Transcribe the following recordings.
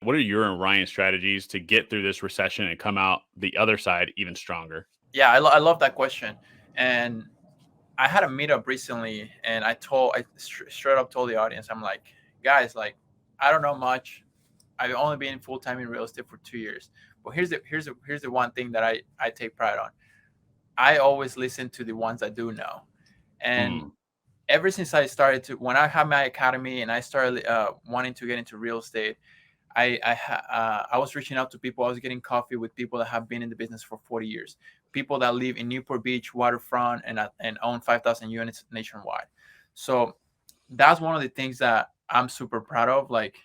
what are your and Ryan's strategies to get through this recession and come out the other side even stronger? Yeah, I love that question. And I had a meetup recently, and straight up told the audience, I'm like, guys, like, I don't know much. I've only been full time in real estate for 2 years. But here's the one thing that I take pride on. I always listen to the ones I do know. And Mm, ever since when I had my academy and I started wanting to get into real estate, I was reaching out to people. I was getting coffee with people that have been in the business for 40 years, people that live in Newport Beach waterfront and own 5,000 units nationwide. So that's one of the things that I'm super proud of. Like,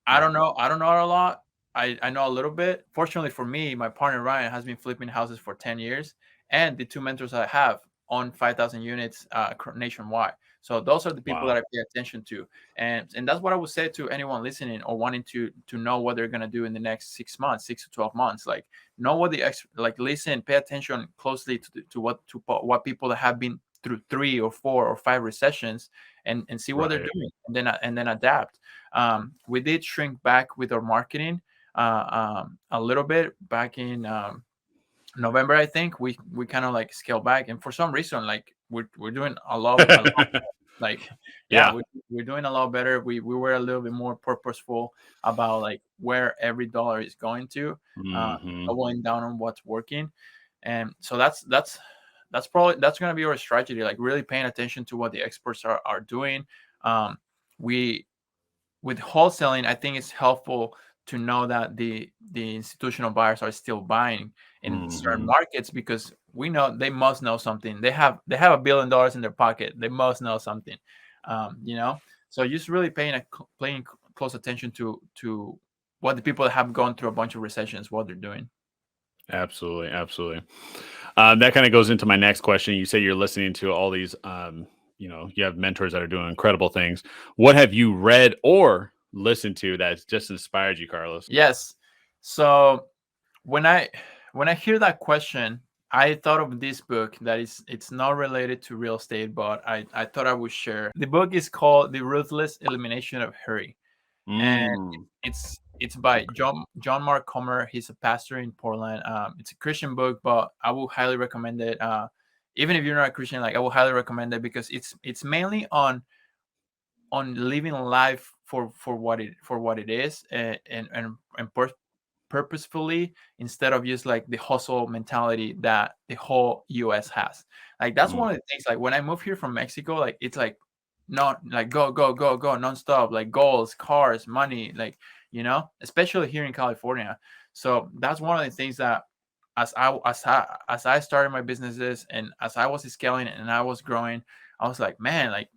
yeah. I don't know a lot. I know a little bit. Fortunately for me, my partner Ryan has been flipping houses for 10 years, and the two mentors I have own 5,000 units nationwide. So those are the people that Wow. I pay attention to, and that's what I would say to anyone listening or wanting to know what they're gonna do in the next 6 months, 6 to 12 months. Like, know what listen, pay attention closely to what people that have been through 3 or 4 or 5 recessions, and see what they're Right. doing, and then adapt. We did shrink back with our marketing a little bit back in November. I think we kind of like scaled back, and for some reason, like we're doing a lot like yeah, Yeah. we're doing a lot better. We were a little bit more purposeful about like where every dollar is going to, Hmm. doubling down on what's working, and so that's going to be our strategy. Like, really paying attention to what the experts are doing. We With wholesaling, I think it's helpful to know that the institutional buyers are still buying in certain Hmm. markets, because we know they must know something. They have $1 billion in their pocket. They must know something, you know. So just really paying close attention to what the people that have gone through a bunch of recessions, what they're doing. Absolutely. Absolutely. That kind of goes into my next question. You say you're listening to all these, you have mentors that are doing incredible things. What have you read or listened to that's just inspired you, Carlos? Yes. So when I when I hear that question, I thought of this book that it's not related to real estate, but I thought I would share. The book is called The Ruthless Elimination of Hurry, and Mm. it's by John Mark Comer. He's a pastor in Portland. It's a Christian book, but I will highly recommend it. Even if you're not a Christian, like, I will highly recommend it, because it's mainly on living life for what it is, and purposefully, instead of just like the hustle mentality that the whole US has. Like, that's Mm. one of the things. Like, when I moved here from Mexico, like, it's like not like go go go go nonstop, like goals, cars, money, like, especially here in California. So that's one of the things that, as I started my businesses, and as I was scaling and I was growing, I was like, man, like,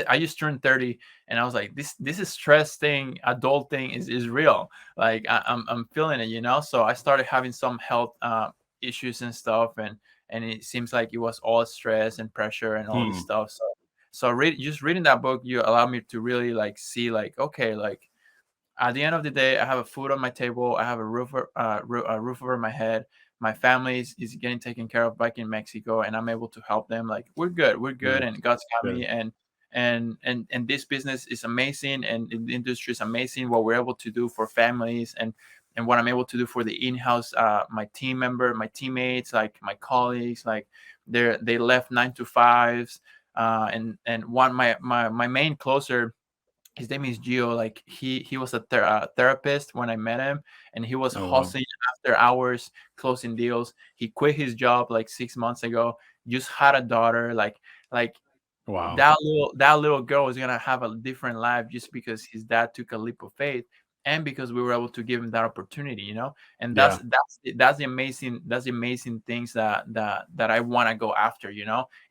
I just turned 30, and I was like, this is stress thing, adult thing is real. Like, I'm feeling it. So I started having some health issues and stuff, and it seems like it was all stress and pressure and all this Hmm. stuff. Just reading that book, you allow me to really like see, like, okay, like, at the end of the day, I have a food on my table. I have a roof over my head. My family is getting taken care of back in Mexico, and I'm able to help them. Like, we're good. We're good, Good. and God's got Good. me. And this business is amazing, and the industry is amazing. What we're able to do for families, and what I'm able to do for the in-house, my my teammates, like my colleagues, like they left 9 to 5s, and one my main closer, his name is Gio. Like, he was a therapist when I met him, and he was Oh, wow. hustling after hours, closing deals. He quit his job like 6 months ago. Just had a daughter. Like Wow. that little girl is gonna have a different life, just because his dad took a leap of faith, and because we were able to give him that opportunity. And Yeah. that's the amazing things that I want to go after.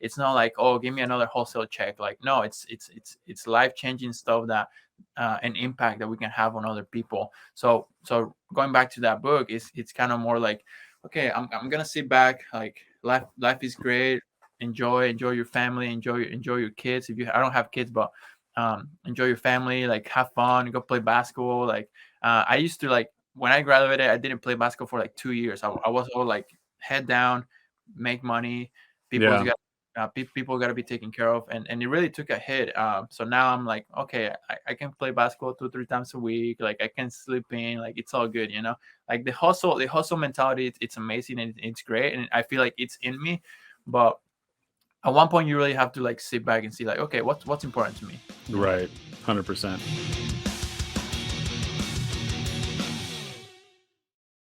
It's not like, oh, give me another wholesale check. Like, no, it's life-changing stuff, that an impact that we can have on other people. So going back to that book, it's kind of more like, okay, I'm gonna sit back. Like, life is great. Enjoy your family, enjoy your kids. If you I don't have kids, but enjoy your family, like, have fun, go play basketball. Like, I used to, like, when I graduated, I didn't play basketball for like 2 years. I was all like, head down, make money. People's Yeah. got people got to be taken care of, and it really took a hit. So now I'm like, okay, I can play basketball 2-3 times a week. Like I can sleep in, like it's all good, you know. Like the hustle mentality, it's amazing and it's great, and I feel like it's in me. But at one point, you really have to like sit back and see, like, okay, what's important to me, you know? Right. 100%.